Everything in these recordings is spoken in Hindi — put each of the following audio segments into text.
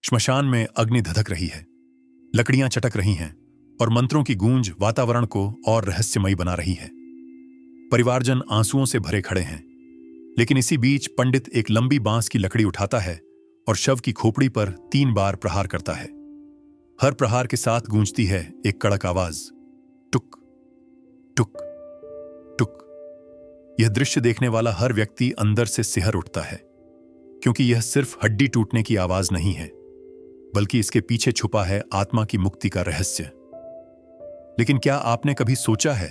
श्मशान में अग्नि धधक रही है, लकड़ियां चटक रही हैं और मंत्रों की गूंज वातावरण को और रहस्यमयी बना रही है। परिवारजन आंसुओं से भरे खड़े हैं, लेकिन इसी बीच पंडित एक लंबी बांस की लकड़ी उठाता है और शव की खोपड़ी पर 3 बार प्रहार करता है। हर प्रहार के साथ गूंजती है एक कड़क आवाज, टुक टुक टुक। यह दृश्य देखने वाला हर व्यक्ति अंदर से सिहर उठता है, क्योंकि यह सिर्फ हड्डी टूटने की आवाज नहीं है, बल्कि इसके पीछे छुपा है आत्मा की मुक्ति का रहस्य। लेकिन क्या आपने कभी सोचा है,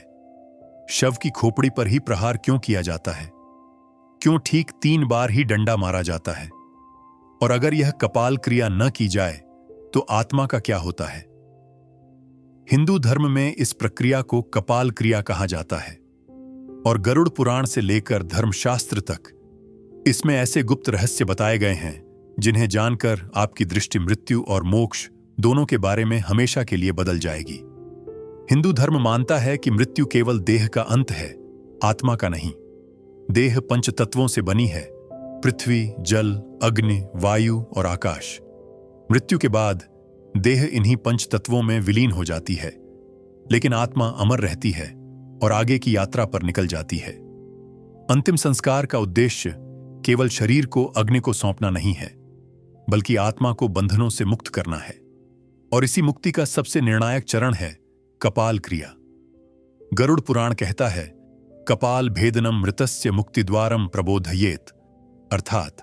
शव की खोपड़ी पर ही प्रहार क्यों किया जाता है? क्यों ठीक 3 बार ही डंडा मारा जाता है? और अगर यह कपाल क्रिया न की जाए तो आत्मा का क्या होता है? हिंदू धर्म में इस प्रक्रिया को कपाल क्रिया कहा जाता है, और गरुड़ पुराण से लेकर धर्मशास्त्र तक इसमें ऐसे गुप्त रहस्य बताए गए हैं जिन्हें जानकर आपकी दृष्टि मृत्यु और मोक्ष दोनों के बारे में हमेशा के लिए बदल जाएगी। हिंदू धर्म मानता है कि मृत्यु केवल देह का अंत है, आत्मा का नहीं। देह 5 तत्वों से बनी है, पृथ्वी, जल, अग्नि, वायु और आकाश। मृत्यु के बाद देह इन्हीं 5 तत्वों में विलीन हो जाती है, लेकिन आत्मा अमर रहती है और आगे की यात्रा पर निकल जाती है। अंतिम संस्कार का उद्देश्य केवल शरीर को अग्नि को सौंपना नहीं है, बल्कि आत्मा को बंधनों से मुक्त करना है। और इसी मुक्ति का सबसे निर्णायक चरण है कपाल क्रिया। गरुड़ पुराण कहता है, कपाल भेदनम मृतस्य मुक्तिद्वारम प्रबोधयेत, अर्थात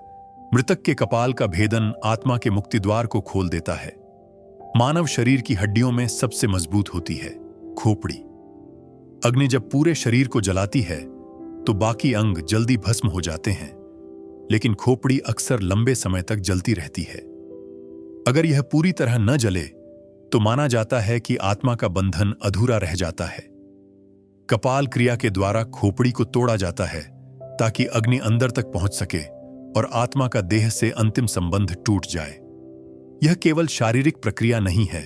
मृतक के कपाल का भेदन आत्मा के मुक्तिद्वार को खोल देता है। मानव शरीर की हड्डियों में सबसे मजबूत होती है खोपड़ी। अग्नि जब पूरे शरीर को जलाती है तो बाकी अंग जल्दी भस्म हो जाते हैं, लेकिन खोपड़ी अक्सर लंबे समय तक जलती रहती है। अगर यह पूरी तरह न जले तो माना जाता है कि आत्मा का बंधन अधूरा रह जाता है। कपाल क्रिया के द्वारा खोपड़ी को तोड़ा जाता है ताकि अग्नि अंदर तक पहुंच सके और आत्मा का देह से अंतिम संबंध टूट जाए। यह केवल शारीरिक प्रक्रिया नहीं है,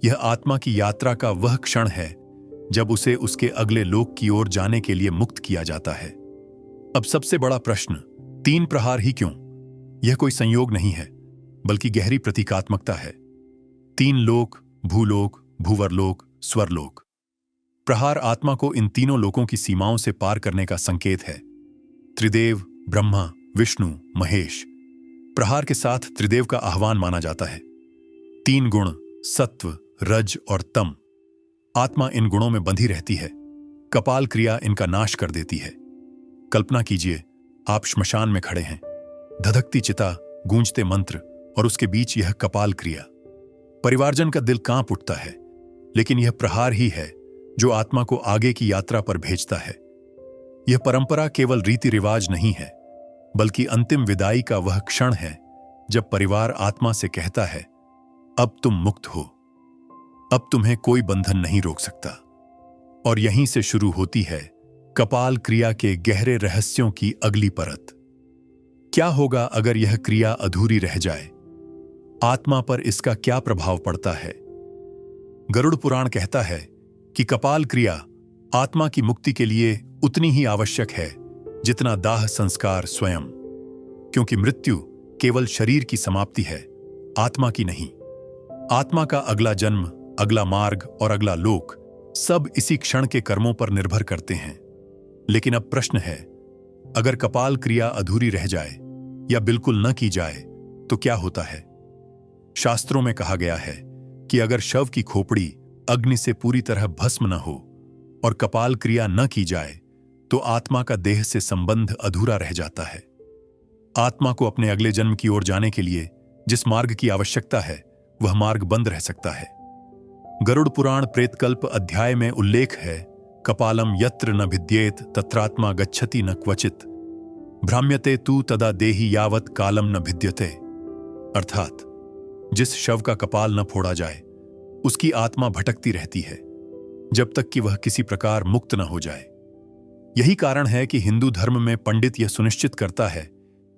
यह आत्मा की यात्रा का वह क्षण है जब उसे उसके अगले लोक की ओर जाने के लिए मुक्त किया जाता है। अब सबसे बड़ा प्रश्न, 3 प्रहार ही क्यों? यह कोई संयोग नहीं है, बल्कि गहरी प्रतीकात्मकता है। 3 लोक, भूलोक, भूवरलोक, स्वरलोक। प्रहार आत्मा को इन तीनों लोकों की सीमाओं से पार करने का संकेत है। त्रिदेव, ब्रह्मा, विष्णु, महेश। प्रहार के साथ त्रिदेव का आह्वान माना जाता है। 3 गुण, सत्व, रज और तम। आत्मा इन गुणों में बंधी रहती है, कपाल क्रिया इनका नाश कर देती है। कल्पना कीजिए, आप श्मशान में खड़े हैं, धधकती चिता, गूंजते मंत्र और उसके बीच यह कपाल क्रिया। परिवारजन का दिल कांप उठता है, लेकिन यह प्रहार ही है जो आत्मा को आगे की यात्रा पर भेजता है। यह परंपरा केवल रीति रिवाज नहीं है, बल्कि अंतिम विदाई का वह क्षण है जब परिवार आत्मा से कहता है, अब तुम मुक्त हो, अब तुम्हें कोई बंधन नहीं रोक सकता। और यहीं से शुरू होती है कपाल क्रिया के गहरे रहस्यों की अगली परत। क्या होगा अगर यह क्रिया अधूरी रह जाए? आत्मा पर इसका क्या प्रभाव पड़ता है? गरुड़ पुराण कहता है कि कपाल क्रिया आत्मा की मुक्ति के लिए उतनी ही आवश्यक है जितना दाह संस्कार स्वयं, क्योंकि मृत्यु केवल शरीर की समाप्ति है, आत्मा की नहीं। आत्मा का अगला जन्म, अगला मार्ग और अगला लोक सब इसी क्षण के कर्मों पर निर्भर करते हैं। लेकिन अब प्रश्न है, अगर कपाल क्रिया अधूरी रह जाए या बिल्कुल न की जाए तो क्या होता है? शास्त्रों में कहा गया है कि अगर शव की खोपड़ी अग्नि से पूरी तरह भस्म न हो और कपाल क्रिया न की जाए तो आत्मा का देह से संबंध अधूरा रह जाता है। आत्मा को अपने अगले जन्म की ओर जाने के लिए जिस मार्ग की आवश्यकता है वह मार्ग बंद रह सकता है। गरुड़ पुराण प्रेतकल्प अध्याय में उल्लेख है, कपालम यत्र न भिद्येत तत्रात्मा गच्छति न क्वचित भ्राम्यते तू तदा देहि यावत कालम न भिद्यते। अर्थात जिस शव का कपाल न फोड़ा जाए उसकी आत्मा भटकती रहती है जब तक कि वह किसी प्रकार मुक्त न हो जाए। यही कारण है कि हिंदू धर्म में पंडित यह सुनिश्चित करता है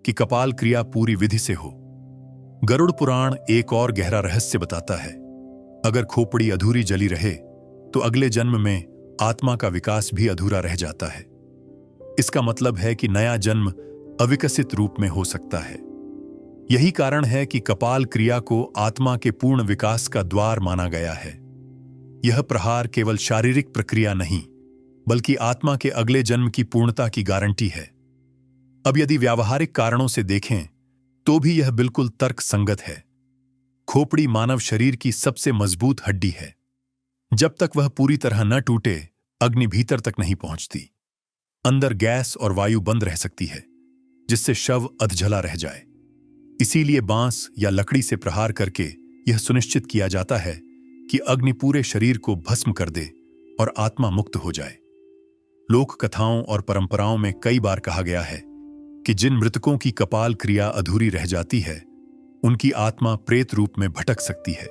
कि कपाल क्रिया पूरी विधि से हो। गरुड़ पुराण एक और गहरा रहस्य बताता है, अगर खोपड़ी अधूरी जली रहे तो अगले जन्म में आत्मा का विकास भी अधूरा रह जाता है। इसका मतलब है कि नया जन्म अविकसित रूप में हो सकता है। यही कारण है कि कपाल क्रिया को आत्मा के पूर्ण विकास का द्वार माना गया है। यह प्रहार केवल शारीरिक प्रक्रिया नहीं, बल्कि आत्मा के अगले जन्म की पूर्णता की गारंटी है। अब यदि व्यावहारिक कारणों से देखें तो भी यह बिल्कुल तर्क संगत है। खोपड़ी मानव शरीर की सबसे मजबूत हड्डी है। जब तक वह पूरी तरह न टूटे, अग्नि भीतर तक नहीं पहुंचती। अंदर गैस और वायु बंद रह सकती है, जिससे शव अधजला रह जाए। इसीलिए बांस या लकड़ी से प्रहार करके यह सुनिश्चित किया जाता है कि अग्नि पूरे शरीर को भस्म कर दे और आत्मा मुक्त हो जाए। लोक कथाओं और परंपराओं में कई बार कहा गया है कि जिन मृतकों की कपाल क्रिया अधूरी रह जाती है, उनकी आत्मा प्रेत रूप में भटक सकती है।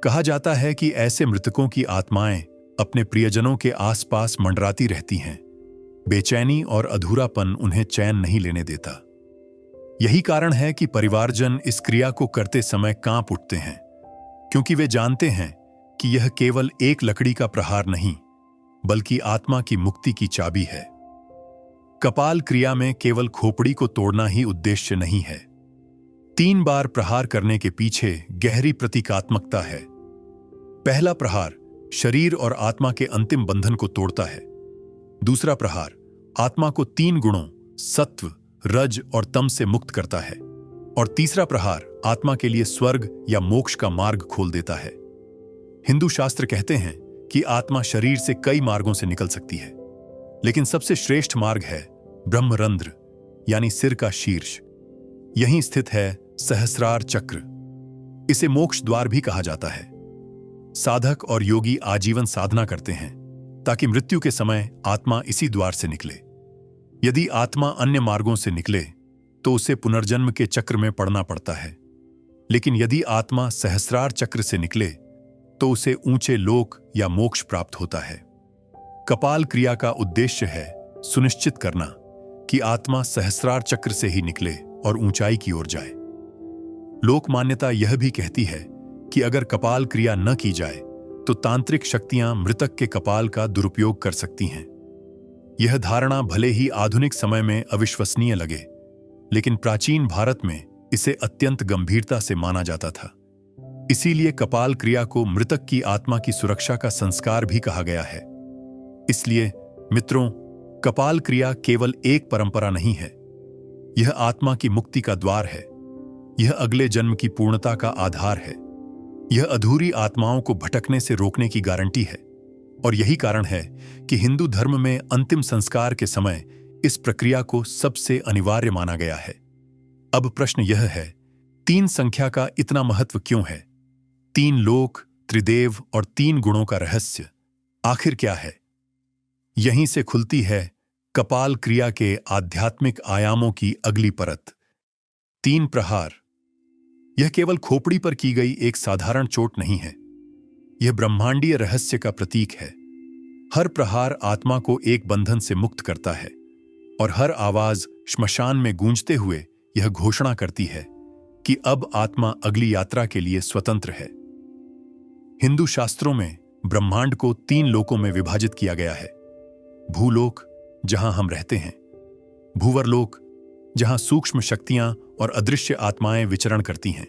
कहा जाता है कि ऐसे मृतकों की आत्माएं अपने प्रियजनों के आसपास मंडराती रहती हैं। बेचैनी और अधूरापन उन्हें चैन नहीं लेने देता। यही कारण है कि परिवारजन इस क्रिया को करते समय कांप उठते हैं, क्योंकि वे जानते हैं कि यह केवल एक लकड़ी का प्रहार नहीं, बल्कि आत्मा की मुक्ति की चाबी है। कपाल क्रिया में केवल खोपड़ी को तोड़ना ही उद्देश्य नहीं है। 3 बार प्रहार करने के पीछे गहरी प्रतीकात्मकता है। पहला प्रहार शरीर और आत्मा के अंतिम बंधन को तोड़ता है। दूसरा प्रहार आत्मा को 3 गुणों सत्व, रज और तम से मुक्त करता है। और तीसरा प्रहार आत्मा के लिए स्वर्ग या मोक्ष का मार्ग खोल देता है। हिंदू शास्त्र कहते हैं कि आत्मा शरीर से कई मार्गों से निकल सकती है, लेकिन सबसे श्रेष्ठ मार्ग है ब्रह्मरंध्र, यानी सिर का शीर्ष। यहीं स्थित है सहस्रार चक्र। इसे मोक्ष द्वार भी कहा जाता है। साधक और योगी आजीवन साधना करते हैं ताकि मृत्यु के समय आत्मा इसी द्वार से निकले। यदि आत्मा अन्य मार्गों से निकले तो उसे पुनर्जन्म के चक्र में पड़ना पड़ता है, लेकिन यदि आत्मा सहस्रार चक्र से निकले तो उसे ऊंचे लोक या मोक्ष प्राप्त होता है। कपाल क्रिया का उद्देश्य है सुनिश्चित करना कि आत्मा सहस्रार चक्र से ही निकले और ऊंचाई की ओर जाए। लोक मान्यता यह भी कहती है कि अगर कपाल क्रिया न की जाए तो तांत्रिक शक्तियां मृतक के कपाल का दुरुपयोग कर सकती हैं। यह धारणा भले ही आधुनिक समय में अविश्वसनीय लगे, लेकिन प्राचीन भारत में इसे अत्यंत गंभीरता से माना जाता था। इसीलिए कपाल क्रिया को मृतक की आत्मा की सुरक्षा का संस्कार भी कहा गया है। इसलिए मित्रों, कपाल क्रिया केवल एक परंपरा नहीं है, यह आत्मा की मुक्ति का द्वार है। यह अगले जन्म की पूर्णता का आधार है। यह अधूरी आत्माओं को भटकने से रोकने की गारंटी है। और यही कारण है कि हिंदू धर्म में अंतिम संस्कार के समय इस प्रक्रिया को सबसे अनिवार्य माना गया है। अब प्रश्न यह है, 3 संख्या का इतना महत्व क्यों है? 3 लोक, त्रिदेव और 3 गुणों का रहस्य आखिर क्या है? यहीं से खुलती है कपाल क्रिया के आध्यात्मिक आयामों की अगली परत। 3 प्रहार। यह केवल खोपड़ी पर की गई एक साधारण चोट नहीं है, यह ब्रह्मांडीय रहस्य का प्रतीक है। हर प्रहार आत्मा को एक बंधन से मुक्त करता है और हर आवाज श्मशान में गूंजते हुए यह घोषणा करती है कि अब आत्मा अगली यात्रा के लिए स्वतंत्र है। हिंदू शास्त्रों में ब्रह्मांड को 3 लोकों में विभाजित किया गया है। भूलोक, जहां हम रहते हैं, भूवरलोक, जहां सूक्ष्म शक्तियां और अदृश्य आत्माएं विचरण करती हैं,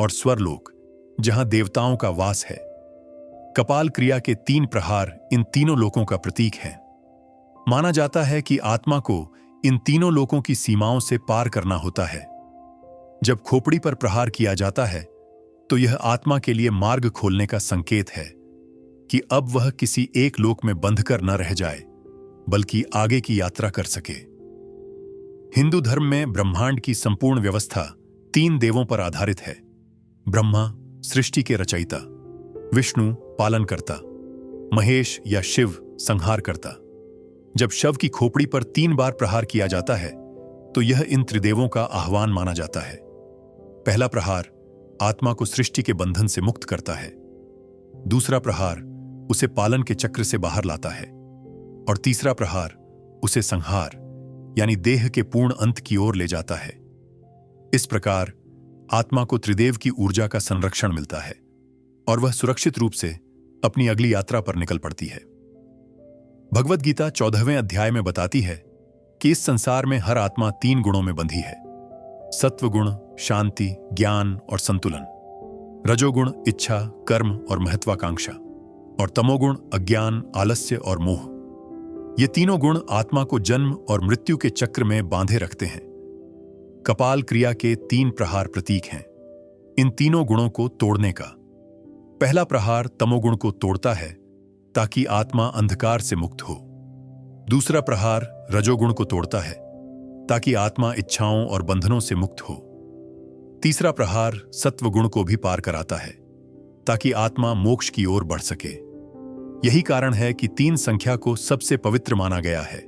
और स्वरलोक, जहां देवताओं का वास है। कपाल क्रिया के 3 प्रहार इन तीनों लोकों का प्रतीक हैं। माना जाता है कि आत्मा को इन तीनों लोकों की सीमाओं से पार करना होता है। जब खोपड़ी पर प्रहार किया जाता है तो यह आत्मा के लिए मार्ग खोलने का संकेत है कि अब वह किसी एक लोक में बंधकर न रह जाए, बल्कि आगे की यात्रा कर सके। हिंदू धर्म में ब्रह्मांड की संपूर्ण व्यवस्था 3 देवों पर आधारित है। ब्रह्मा सृष्टि के रचयिता, विष्णु पालनकर्ता, महेश या शिव संहारकर्ता। जब शव की खोपड़ी पर 3 बार प्रहार किया जाता है तो यह इन त्रिदेवों का आह्वान माना जाता है। पहला प्रहार आत्मा को सृष्टि के बंधन से मुक्त करता है। दूसरा प्रहार उसे पालन के चक्र से बाहर लाता है। और तीसरा प्रहार उसे संहार यानी देह के पूर्ण अंत की ओर ले जाता है। इस प्रकार आत्मा को त्रिदेव की ऊर्जा का संरक्षण मिलता है और वह सुरक्षित रूप से अपनी अगली यात्रा पर निकल पड़ती है। भगवद गीता 14वें अध्याय में बताती है कि इस संसार में हर आत्मा 3 गुणों में बंधी है। सत्वगुण शांति, ज्ञान और संतुलन, रजोगुण इच्छा, कर्म और महत्वाकांक्षा, और तमोगुण अज्ञान, आलस्य और मोह। ये तीनों गुण आत्मा को जन्म और मृत्यु के चक्र में बांधे रखते हैं। कपाल क्रिया के 3 प्रहार प्रतीक हैं इन तीनों गुणों को तोड़ने का। पहला प्रहार तमोगुण को तोड़ता है ताकि आत्मा अंधकार से मुक्त हो। दूसरा प्रहार रजोगुण को तोड़ता है ताकि आत्मा इच्छाओं और बंधनों से मुक्त हो। तीसरा प्रहार सत्वगुण को भी पार कराता है ताकि आत्मा मोक्ष की ओर बढ़ सके। यही कारण है कि 3 संख्या को सबसे पवित्र माना गया है।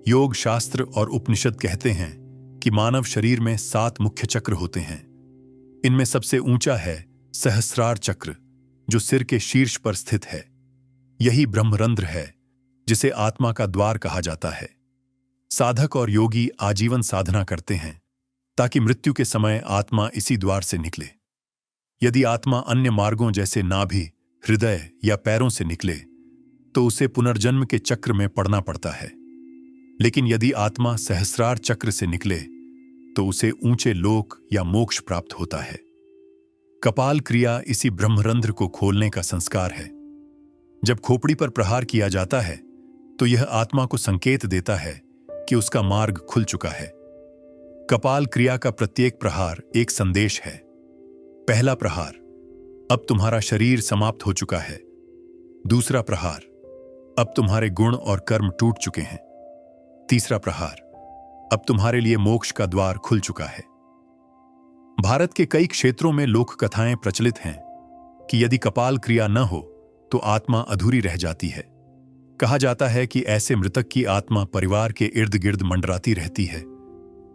योग शास्त्र और उपनिषद कहते हैं कि मानव शरीर में 7 मुख्य चक्र होते हैं। इनमें सबसे ऊंचा है सहस्रार चक्र, जो सिर के शीर्ष पर स्थित है। यही ब्रह्मरंध्र है, जिसे आत्मा का द्वार कहा जाता है। साधक और योगी आजीवन साधना करते हैं ताकि मृत्यु के समय आत्मा इसी द्वार से निकले। यदि आत्मा अन्य मार्गों जैसे नाभि, हृदय या पैरों से निकले तो उसे पुनर्जन्म के चक्र में पड़ना पड़ता है। लेकिन यदि आत्मा सहस्रार चक्र से निकले तो उसे ऊंचे लोक या मोक्ष प्राप्त होता है। कपाल क्रिया इसी ब्रह्मरंध्र को खोलने का संस्कार है। जब खोपड़ी पर प्रहार किया जाता है तो यह आत्मा को संकेत देता है कि उसका मार्ग खुल चुका है। कपाल क्रिया का प्रत्येक प्रहार एक संदेश है। पहला प्रहार, अब तुम्हारा शरीर समाप्त हो चुका है। दूसरा प्रहार, अब तुम्हारे गुण और कर्म टूट चुके हैं। तीसरा प्रहार, अब तुम्हारे लिए मोक्ष का द्वार खुल चुका है। भारत के कई क्षेत्रों में लोक कथाएं प्रचलित हैं कि यदि कपाल क्रिया न हो तो आत्मा अधूरी रह जाती है। कहा जाता है कि ऐसे मृतक की आत्मा परिवार के इर्द गिर्द मंडराती रहती है,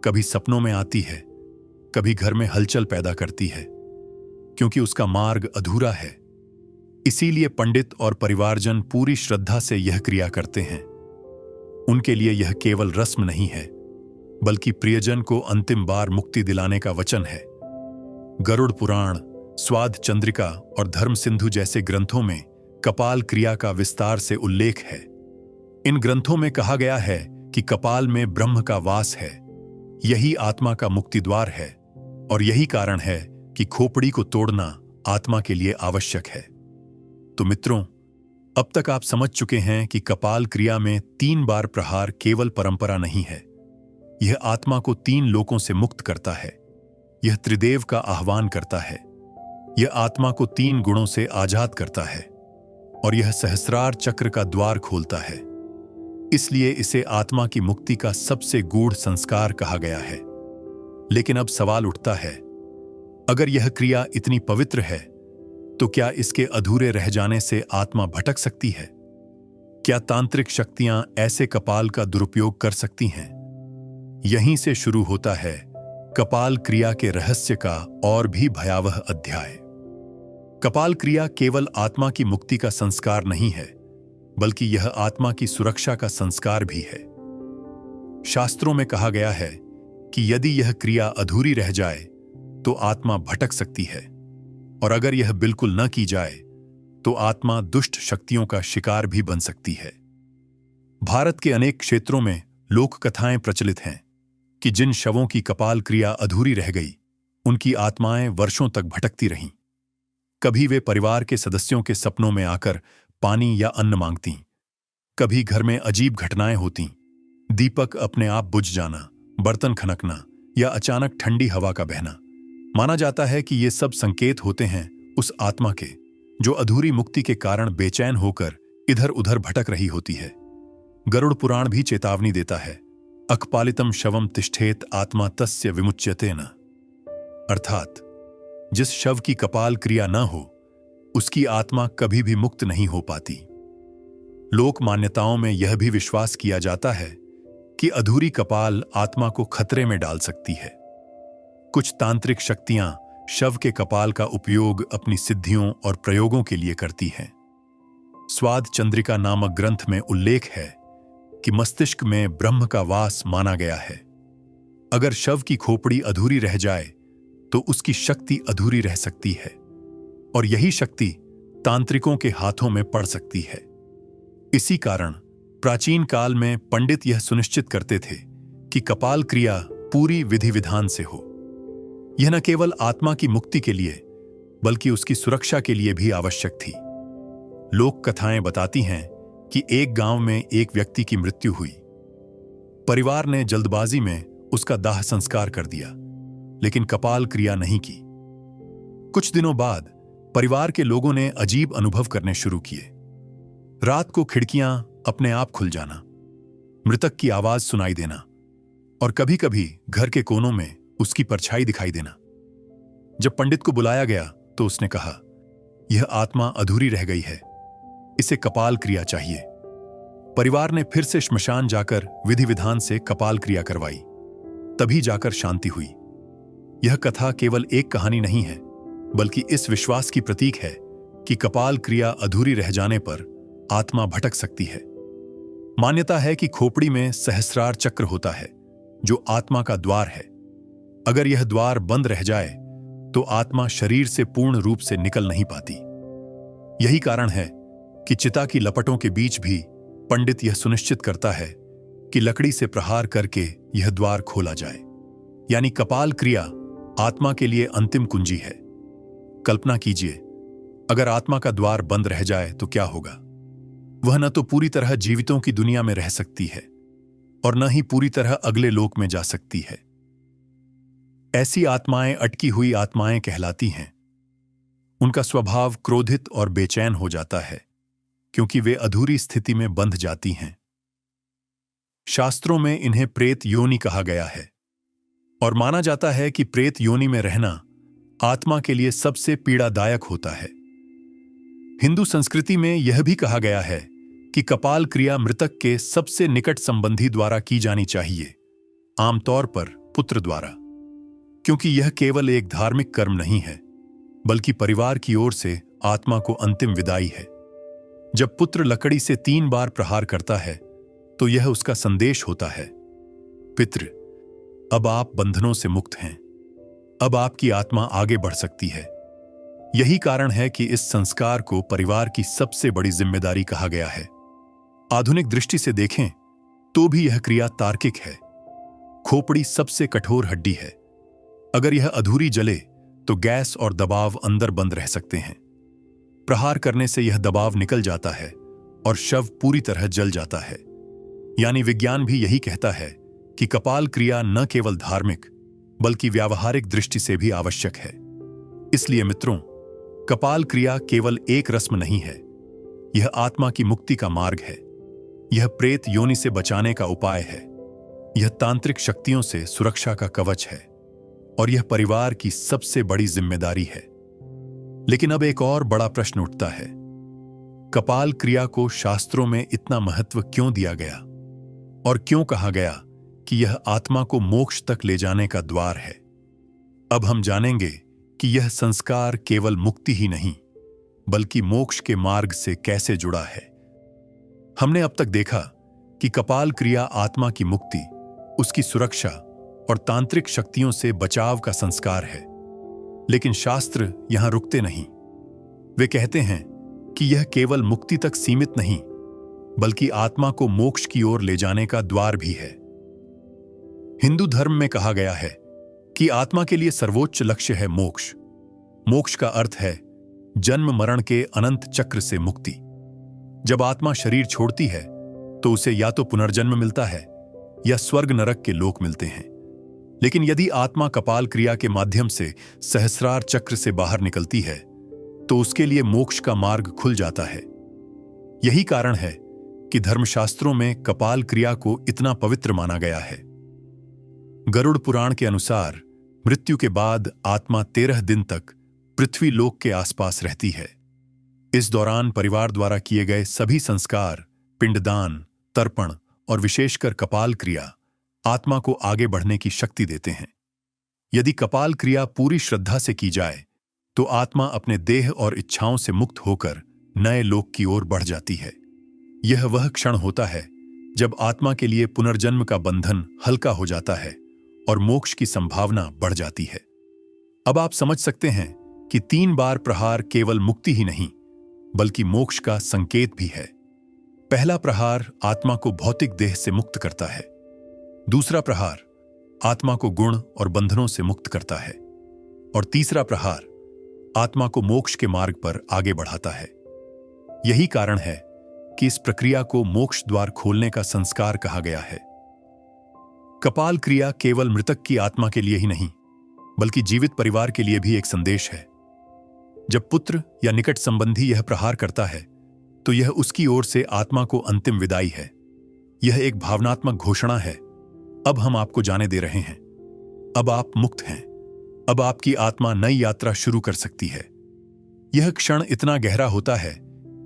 कभी सपनों में आती है, कभी घर में हलचल पैदा करती है, क्योंकि उसका मार्ग अधूरा है। इसीलिए पंडित और परिवारजन पूरी श्रद्धा से यह क्रिया करते हैं। उनके लिए यह केवल रस्म नहीं है, बल्कि प्रियजन को अंतिम बार मुक्ति दिलाने का वचन है। गरुड़ पुराण, स्वाद चंद्रिका और धर्म सिंधु जैसे ग्रंथों में कपाल क्रिया का विस्तार से उल्लेख है। इन ग्रंथों में कहा गया है कि कपाल में ब्रह्म का वास है, यही आत्मा का मुक्ति द्वार है, और यही कारण है कि खोपड़ी को तोड़ना आत्मा के लिए आवश्यक है। तो मित्रों, अब तक आप समझ चुके हैं कि कपाल क्रिया में 3 बार प्रहार केवल परंपरा नहीं है, यह आत्मा को 3 लोकों से मुक्त करता है। यह त्रिदेव का आह्वान करता है। यह आत्मा को 3 गुणों से आजाद करता है, और यह सहस्रार चक्र का द्वार खोलता है। इसलिए इसे आत्मा की मुक्ति का सबसे गूढ़ संस्कार कहा गया है। लेकिन अब सवाल उठता है, अगर यह क्रिया इतनी पवित्र है तो क्या इसके अधूरे रह जाने से आत्मा भटक सकती है? क्या तांत्रिक शक्तियां ऐसे कपाल का दुरुपयोग कर सकती हैं? यहीं से शुरू होता है कपाल क्रिया के रहस्य का और भी भयावह अध्याय। कपाल क्रिया केवल आत्मा की मुक्ति का संस्कार नहीं है, बल्कि यह आत्मा की सुरक्षा का संस्कार भी है। शास्त्रों में कहा गया है कि यदि यह क्रिया अधूरी रह जाए तो आत्मा भटक सकती है, और अगर यह बिल्कुल न की जाए तो आत्मा दुष्ट शक्तियों का शिकार भी बन सकती है। भारत के अनेक क्षेत्रों में लोक कथाएं प्रचलित हैं कि जिन शवों की कपाल क्रिया अधूरी रह गई, उनकी आत्माएं वर्षों तक भटकती रहीं। कभी वे परिवार के सदस्यों के सपनों में आकर पानी या अन्न मांगतीं, कभी घर में अजीब घटनाएं होतीं, दीपक अपने आप बुझ जाना, बर्तन खनकना या अचानक ठंडी हवा का बहना। माना जाता है कि ये सब संकेत होते हैं उस आत्मा के जो अधूरी मुक्ति के कारण बेचैन होकर इधर उधर भटक रही होती है। गरुड़ पुराण भी चेतावनी देता है, अकपालितम शवम तिष्ठेत आत्मा तस्य विमुच्यते न, अर्थात जिस शव की कपाल क्रिया न हो उसकी आत्मा कभी भी मुक्त नहीं हो पाती। लोक मान्यताओं में यह भी विश्वास किया जाता है कि अधूरी कपाल आत्मा को खतरे में डाल सकती है। कुछ तांत्रिक शक्तियां शव के कपाल का उपयोग अपनी सिद्धियों और प्रयोगों के लिए करती हैं। स्वाद चंद्रिका नामक ग्रंथ में उल्लेख है कि मस्तिष्क में ब्रह्म का वास माना गया है। अगर शव की खोपड़ी अधूरी रह जाए तो उसकी शक्ति अधूरी रह सकती है, और यही शक्ति तांत्रिकों के हाथों में पड़ सकती है। इसी कारण प्राचीन काल में पंडित यह सुनिश्चित करते थे कि कपाल क्रिया पूरी विधि विधान से हो। यह न केवल आत्मा की मुक्ति के लिए बल्कि उसकी सुरक्षा के लिए भी आवश्यक थी। लोक कथाएं बताती हैं कि एक गांव में एक व्यक्ति की मृत्यु हुई। परिवार ने जल्दबाजी में उसका दाह संस्कार कर दिया, लेकिन कपाल क्रिया नहीं की। कुछ दिनों बाद परिवार के लोगों ने अजीब अनुभव करने शुरू किए। रात को खिड़कियां अपने आप खुल जाना, मृतक की आवाज सुनाई देना और कभी-कभी घर के कोनों में उसकी परछाई दिखाई देना। जब पंडित को बुलाया गया तो उसने कहा, यह आत्मा अधूरी रह गई है, इसे कपाल क्रिया चाहिए। परिवार ने फिर से श्मशान जाकर विधि विधान से कपाल क्रिया करवाई, तभी जाकर शांति हुई। यह कथा केवल एक कहानी नहीं है, बल्कि इस विश्वास की प्रतीक है कि कपाल क्रिया अधूरी रह जाने पर आत्मा भटक सकती है। मान्यता है कि खोपड़ी में सहस्रार चक्र होता है, जो आत्मा का द्वार है। अगर यह द्वार बंद रह जाए तो आत्मा शरीर से पूर्ण रूप से निकल नहीं पाती। यही कारण है कि चिता की लपटों के बीच भी पंडित यह सुनिश्चित करता है कि लकड़ी से प्रहार करके यह द्वार खोला जाए। यानी कपाल क्रिया आत्मा के लिए अंतिम कुंजी है। कल्पना कीजिए, अगर आत्मा का द्वार बंद रह जाए तो क्या होगा? वह न तो पूरी तरह जीवितों की दुनिया में रह सकती है और न ही पूरी तरह अगले लोक में जा सकती है। ऐसी आत्माएं अटकी हुई आत्माएं कहलाती हैं। उनका स्वभाव क्रोधित और बेचैन हो जाता है, क्योंकि वे अधूरी स्थिति में बंध जाती हैं। शास्त्रों में इन्हें प्रेत योनि कहा गया है और माना जाता है कि प्रेत योनि में रहना आत्मा के लिए सबसे पीड़ादायक होता है। हिंदू संस्कृति में यह भी कहा गया है कि कपाल क्रिया मृतक के सबसे निकट संबंधी द्वारा की जानी चाहिए, आमतौर पर पुत्र द्वारा, क्योंकि यह केवल एक धार्मिक कर्म नहीं है, बल्कि परिवार की ओर से आत्मा को अंतिम विदाई है। जब पुत्र लकड़ी से 3 बार प्रहार करता है तो यह उसका संदेश होता है, पितृ, अब आप बंधनों से मुक्त हैं, अब आपकी आत्मा आगे बढ़ सकती है। यही कारण है कि इस संस्कार को परिवार की सबसे बड़ी जिम्मेदारी कहा गया है। आधुनिक दृष्टि से देखें तो भी यह क्रिया तार्किक है। खोपड़ी सबसे कठोर हड्डी है। अगर यह अधूरी जले तो गैस और दबाव अंदर बंद रह सकते हैं। प्रहार करने से यह दबाव निकल जाता है और शव पूरी तरह जल जाता है। यानी विज्ञान भी यही कहता है कि कपाल क्रिया न केवल धार्मिक बल्कि व्यावहारिक दृष्टि से भी आवश्यक है। इसलिए मित्रों, कपाल क्रिया केवल एक रस्म नहीं है, यह आत्मा की मुक्ति का मार्ग है। यह प्रेत योनि से बचाने का उपाय है। यह तांत्रिक शक्तियों से सुरक्षा का कवच है और यह परिवार की सबसे बड़ी जिम्मेदारी है। लेकिन अब एक और बड़ा प्रश्न उठता है, कपाल क्रिया को शास्त्रों में इतना महत्व क्यों दिया गया और क्यों कहा गया कि यह आत्मा को मोक्ष तक ले जाने का द्वार है? अब हम जानेंगे कि यह संस्कार केवल मुक्ति ही नहीं बल्कि मोक्ष के मार्ग से कैसे जुड़ा है। हमने अब तक देखा कि कपाल क्रिया आत्मा की मुक्ति, उसकी सुरक्षा और तांत्रिक शक्तियों से बचाव का संस्कार है। लेकिन शास्त्र यहां रुकते नहीं। वे कहते हैं कि यह केवल मुक्ति तक सीमित नहीं बल्कि आत्मा को मोक्ष की ओर ले जाने का द्वार भी है। हिंदू धर्म में कहा गया है कि आत्मा के लिए सर्वोच्च लक्ष्य है मोक्ष। मोक्ष का अर्थ है जन्म मरण के अनंत चक्र से मुक्ति। जब आत्मा शरीर छोड़ती है तो उसे या तो पुनर्जन्म मिलता है या स्वर्ग नरक के लोक मिलते हैं। लेकिन यदि आत्मा कपाल क्रिया के माध्यम से सहस्रार चक्र से बाहर निकलती है तो उसके लिए मोक्ष का मार्ग खुल जाता है। यही कारण है कि धर्मशास्त्रों में कपाल क्रिया को इतना पवित्र माना गया है। गरुड़ पुराण के अनुसार मृत्यु के बाद आत्मा 13 दिन तक पृथ्वी लोक के आसपास रहती है। इस दौरान परिवार द्वारा किए गए सभी संस्कार, पिंडदान, तर्पण और विशेषकर कपाल क्रिया आत्मा को आगे बढ़ने की शक्ति देते हैं। यदि कपाल क्रिया पूरी श्रद्धा से की जाए तो आत्मा अपने देह और इच्छाओं से मुक्त होकर नए लोक की ओर बढ़ जाती है। यह वह क्षण होता है जब आत्मा के लिए पुनर्जन्म का बंधन हल्का हो जाता है और मोक्ष की संभावना बढ़ जाती है। अब आप समझ सकते हैं कि 3 बार प्रहार केवल मुक्ति ही नहीं बल्कि मोक्ष का संकेत भी है। पहला प्रहार आत्मा को भौतिक देह से मुक्त करता है। दूसरा प्रहार आत्मा को गुण और बंधनों से मुक्त करता है, और तीसरा प्रहार आत्मा को मोक्ष के मार्ग पर आगे बढ़ाता है। यही कारण है कि इस प्रक्रिया को मोक्ष द्वार खोलने का संस्कार कहा गया है। कपाल क्रिया केवल मृतक की आत्मा के लिए ही नहीं, बल्कि जीवित परिवार के लिए भी एक संदेश है। जब पुत्र या निकट संबंधी यह प्रहार करता है, तो यह उसकी ओर से आत्मा को अंतिम विदाई है। यह एक भावनात्मक घोषणा है, अब हम आपको जाने दे रहे हैं, अब आप मुक्त हैं, अब आपकी आत्मा नई यात्रा शुरू कर सकती है। यह क्षण इतना गहरा होता है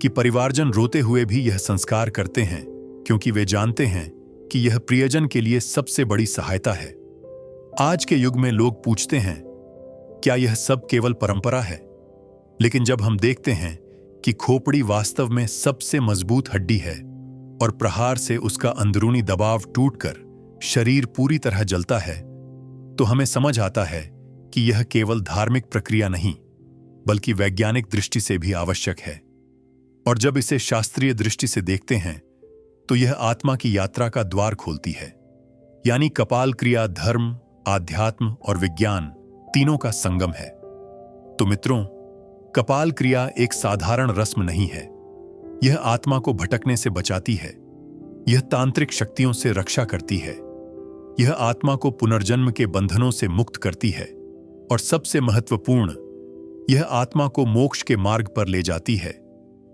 कि परिवारजन रोते हुए भी यह संस्कार करते हैं, क्योंकि वे जानते हैं कि यह प्रियजन के लिए सबसे बड़ी सहायता है। आज के युग में लोग पूछते हैं, क्या यह सब केवल परंपरा है? लेकिन जब हम देखते हैं कि खोपड़ी वास्तव में सबसे मजबूत हड्डी है और प्रहार से उसका अंदरूनी दबाव टूटकर शरीर पूरी तरह जलता है, तो हमें समझ आता है कि यह केवल धार्मिक प्रक्रिया नहीं, बल्कि वैज्ञानिक दृष्टि से भी आवश्यक है। और जब इसे शास्त्रीय दृष्टि से देखते हैं, तो यह आत्मा की यात्रा का द्वार खोलती है। यानी कपाल क्रिया धर्म, आध्यात्म और विज्ञान तीनों का संगम है। तो मित्रों, कपाल क्रिया एक साधारण रस्म नहीं है। यह आत्मा को भटकने से बचाती है, यह तांत्रिक शक्तियों से रक्षा करती है, यह आत्मा को पुनर्जन्म के बंधनों से मुक्त करती है, और सबसे महत्वपूर्ण, यह आत्मा को मोक्ष के मार्ग पर ले जाती है।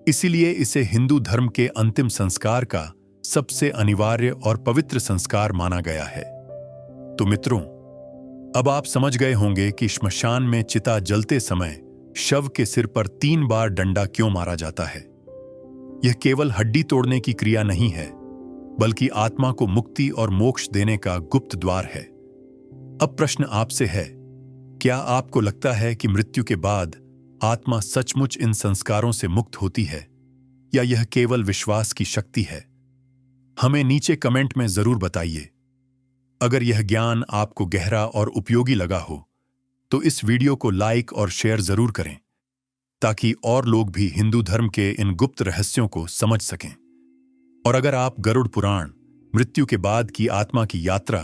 इसीलिए इसे हिंदू धर्म के अंतिम संस्कार का सबसे अनिवार्य और पवित्र संस्कार माना गया है। तो मित्रों, अब आप समझ गए होंगे कि श्मशान में चिता जलते समय शव के सिर पर 3 बार डंडा क्यों मारा जाता है। यह केवल हड्डी तोड़ने की क्रिया नहीं है, बल्कि आत्मा को मुक्ति और मोक्ष देने का गुप्त द्वार है। अब प्रश्न आपसे है, क्या आपको लगता है कि मृत्यु के बाद आत्मा सचमुच इन संस्कारों से मुक्त होती है, या यह केवल विश्वास की शक्ति है? हमें नीचे कमेंट में जरूर बताइए। अगर यह ज्ञान आपको गहरा और उपयोगी लगा हो, तो इस वीडियो को लाइक और शेयर जरूर करें, ताकि और लोग भी हिंदू धर्म के इन गुप्त रहस्यों को समझ सकें। और अगर आप गरुड़ पुराण, मृत्यु के बाद की आत्मा की यात्रा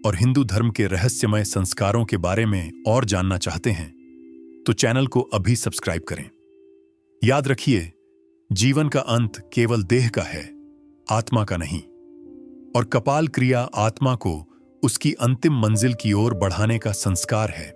और हिंदू धर्म के रहस्यमय संस्कारों के बारे में और जानना चाहते हैं, तो चैनल को अभी सब्सक्राइब करें। याद रखिए, जीवन का अंत केवल देह का है, आत्मा का नहीं। और कपाल क्रिया आत्मा को उसकी अंतिम मंजिल की ओर बढ़ाने का संस्कार है।